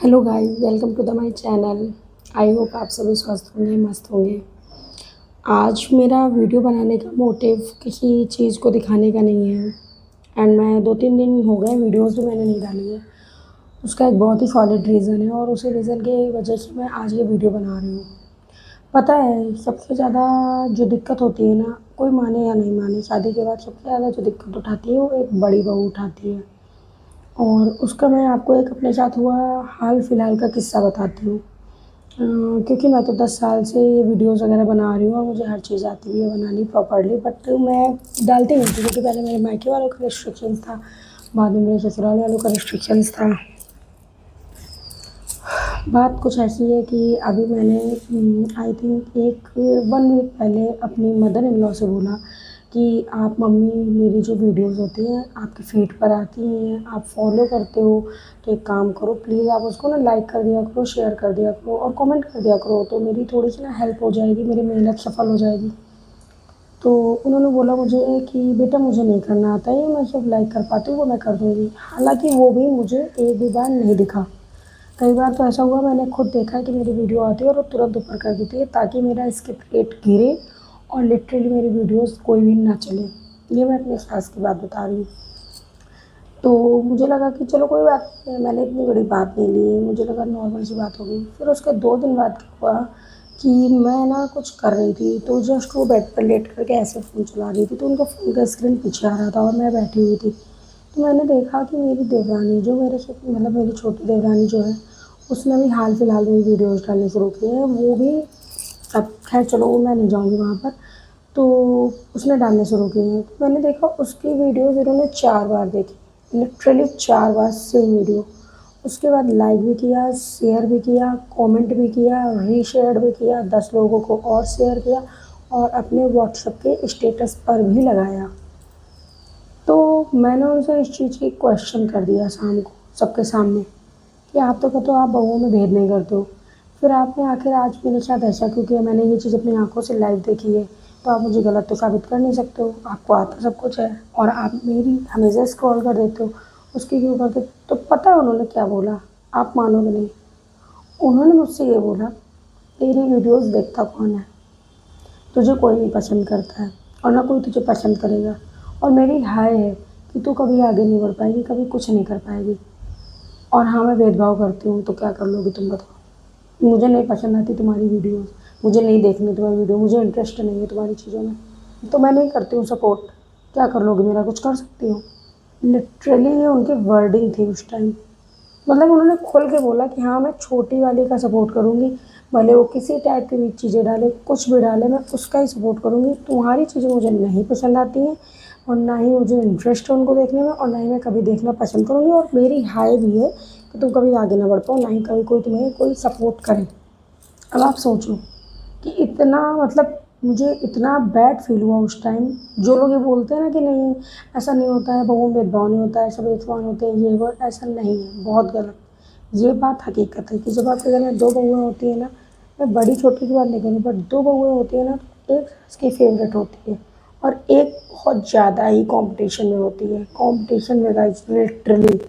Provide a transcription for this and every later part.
Hello guys, welcome to the my channel. I hope आप सभी स्वस्थ होंगे, मस्त होंगे। आज मेरा वीडियो बनाने का मोटिव किसी चीज़ को दिखाने का नहीं है। एंड मैं 2-3 दिन हो गए वीडियोस भी मैंने नहीं डाली है। उसका एक बहुत ही सॉलिड रीज़न है और उसी रीज़न की वजह से मैं आज ये वीडियो बना रही हूँ। पता है, सबसे ज़्यादा जो दिक्कत होती है ना, कोई माने या नहीं माने, शादी के बाद सबसे ज़्यादा जो दिक्कत उठाती है वो एक बड़ी बहू उठाती है। और उसका मैं आपको एक अपने साथ हुआ हाल फिलहाल का किस्सा बताती हूँ। क्योंकि मैं तो 10 साल से ये वीडियोज़ वगैरह बना रही हूँ और मुझे हर चीज़ आती भी है बनानी प्रॉपर्ली, बट मैं डालती नहीं थी क्योंकि पहले मेरे मायके वालों का रिस्ट्रिक्शंस था, बाद में मेरे ससुराल वालों का रिस्ट्रिक्शंस था। बात कुछ ऐसी है कि अभी मैंने आई थिंक एक 1 वीक पहले अपनी मदर इन लॉ से बोला कि आप मम्मी, मेरी जो वीडियोस होती हैं आपके फीड पर आती हैं, आप फॉलो करते हो, तो एक काम करो प्लीज़, आप उसको ना लाइक कर दिया करो, शेयर कर दिया करो और कमेंट कर दिया करो, तो मेरी थोड़ी सी ना हेल्प हो जाएगी, मेरी मेहनत सफल हो जाएगी। तो उन्होंने बोला मुझे कि बेटा मुझे नहीं करना आता है, मैं सिर्फ लाइक कर पाती हूँ, वो मैं कर दूँगी। हालाँकि वो भी मुझे एक भी बार नहीं दिखा। कई बार तो ऐसा हुआ, मैंने खुद देखा है कि मेरी वीडियो आती है और वो तुरंत ऊपर कर देती है ताकि मेरा स्किप रेट गिरे और लिटरली मेरी वीडियोस कोई भी ना चले। ये मैं अपने सास की बात बता रही हूँ। तो मुझे लगा कि चलो कोई बात नहीं, मैंने इतनी बड़ी बात नहीं ली, मुझे लगा नॉर्मल सी बात होगी। फिर उसके 2 दिन बाद क्या हुआ कि मैं ना कुछ कर रही थी, तो जस्ट वो बेड पर लेट करके ऐसे फ़ोन चला रही थी, तो उनका फ़ोन का स्क्रीन पीछे आ रहा था और मैं बैठी हुई थी। तो मैंने देखा कि मेरी देवरानी जो मेरे से मतलब मेरी छोटी देवरानी जो है, उसने भी हाल फिलहाल में वीडियोज़ डालने शुरू किए हैं। वो भी, अब खैर चलो वो मैं नहीं जाऊँगी वहाँ पर। तो उसने डालने शुरू किए हैं, तो मैंने देखा उसकी वीडियोज़ इन्होंने 4 बार देखी, लिटरली 4 बार सेम वीडियो। उसके बाद लाइक भी किया, शेयर भी किया, कमेंट भी किया, रीशेयर भी किया, 10 लोगों को और शेयर किया और अपने व्हाट्सएप के स्टेटस पर भी लगाया। तो मैंने उनसे इस चीज़ की क्वेश्चन कर दिया शाम को सबके सामने कि आप तो कहते हो आप बहुओं में भेद नहीं करते हो, फिर आपने आखिर आज मेरे साथ ऐसा क्यों किया? मैंने ये चीज़ अपनी आंखों से लाइव देखी है, तो आप मुझे गलत तो साबित कर नहीं सकते हो, आपको आता सब कुछ है और आप मेरी हमेशा स्क्रॉल कर देते हो, उसकी क्यों करते? तो पता है उन्होंने क्या बोला? आप मानोगे नहीं। उन्होंने मुझसे ये बोला, तेरी वीडियोस देखता कौन है? तुझे कोई नहीं पसंद करता है और ना कोई तुझे पसंद करेगा, और मेरी हाय है कि तू कभी आगे नहीं बढ़ पाएगी, कभी कुछ नहीं कर पाएगी। और हाँ, मैं भेदभाव करती हूँ तो क्या कर लोगी तुम बताओ? मुझे नहीं पसंद आती तुम्हारी वीडियोस, मुझे नहीं देखनी तुम्हारी वीडियो, मुझे इंटरेस्ट नहीं है तुम्हारी चीज़ों में, तो मैं नहीं करती हूँ सपोर्ट। क्या कर लोगी मेरा? कुछ कर सकती हो? लिटरली ये उनकी वर्डिंग थी उस टाइम। मतलब उन्होंने खोल के बोला कि हाँ, मैं छोटी वाली का सपोर्ट करूँगी, भले वो किसी टाइप की भी चीज़ें डाले, कुछ भी डाले, मैं उसका ही सपोर्ट करूँगी। तुम्हारी चीज़ें मुझे नहीं पसंद आती हैं और ना ही मुझे इंटरेस्ट है उनको देखने में और ना ही मैं कभी देखना पसंद करूँगी, और मेरी हाय भी है कि तुम कभी आगे ना बढ़ पाओ, ना ही कभी कोई तुम्हें कोई सपोर्ट करे। अब आप सोचो कि इतना, मतलब मुझे इतना बैड फील हुआ उस टाइम। जो लोग ये बोलते हैं ना कि नहीं ऐसा नहीं होता है, बहुओं में भेदभाव नहीं होता है, सब एक समान होते हैं, ये वो, ऐसा नहीं है, बहुत गलत। ये बात हकीकत है कि जब आपके घर में 2 बहुएँ होती हैं ना, मैं बड़ी छोटी की बात नहीं करूँ, बट 2 बहुएँ होती हैं ना, तो एक उसकी फेवरेट होती है और एक बहुत ज़्यादा ही कॉम्पिटिशन में होती है। कॉम्पिटिशन में गाइस, लिटरली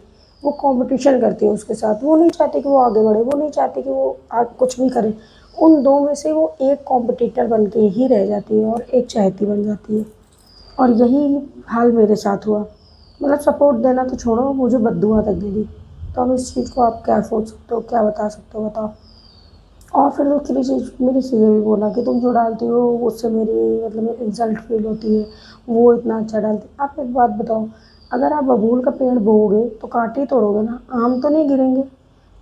वो कॉम्पिटिशन करती है उसके साथ, वो नहीं चाहती कि वो आगे बढ़े, वो नहीं चाहती कि वो कुछ भी करे। उन 2 में से वो एक कॉम्पिटिटर बन के ही रह जाती है और एक चाहती बन जाती है। और यही हाल मेरे साथ हुआ। मतलब सपोर्ट देना तो छोड़ो, मुझे बद्दुआ तक दे दी। तो अब इस चीज़ को आप क्या सोच सकते हो, क्या बता सकते हो बताओ? और फिर दूसरी चीज़ मेरे से ये भी बोला कि तुम जो डालती हो उससे मेरी मतलब इंसल्ट फील होती है, वो इतना अच्छा डालती है। आप एक बात बताओ, अगर आप बबूल का पेड़ बोओगे तो कांटे ही तोड़ोगे ना, आम तो नहीं गिरेंगे।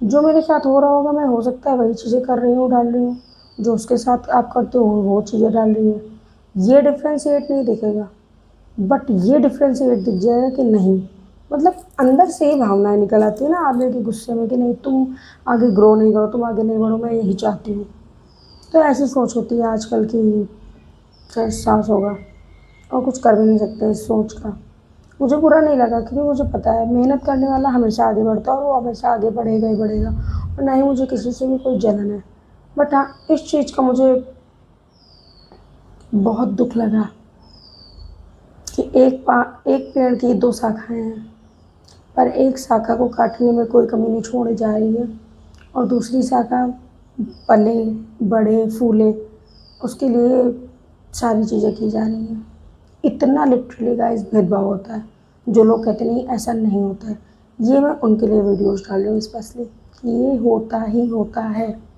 जो मेरे साथ हो रहा होगा, मैं हो सकता है वही चीज़ें कर रही हूँ, डाल रही हूँ, जो उसके साथ आप करते हो वो चीज़ें डाल रही है। ये डिफ्रेंशिएट नहीं दिखेगा, बट ये डिफ्रेंशिएट दिख जाएगा कि नहीं, मतलब अंदर से ही भावनाएं निकल आती है ना आदमी के गुस्से में कि नहीं तुम आगे ग्रो नहीं करो, तुम आगे नहीं बढ़ो, मैं यही चाहती हूँ। तो ऐसी सोच होती है आजकल की, चाहे सास होगा, और कुछ कर भी नहीं सकते इस सोच का। मुझे बुरा नहीं लगा क्योंकि मुझे पता है मेहनत करने वाला हमेशा आगे बढ़ता है और वो हमेशा आगे बढ़ेगा ही बढ़ेगा, और ना ही मुझे किसी से भी कोई जलन है। बट हाँ, इस चीज़ का मुझे बहुत दुख लगा कि एक पेड़ की 2 शाखाएं हैं, पर एक शाखा को काटने में कोई कमी नहीं छोड़ी जा रही है। और दूसरी शाखा पले बड़े फूले, उसके लिए सारी चीज़ें की जा रही हैं। इतना लिटरली गाइस भेदभाव होता है। जो लोग कहते नहीं ऐसा नहीं होता है, ये मैं उनके लिए वीडियोज़ डाल रही हूँ स्पेशली कि ये होता ही होता है।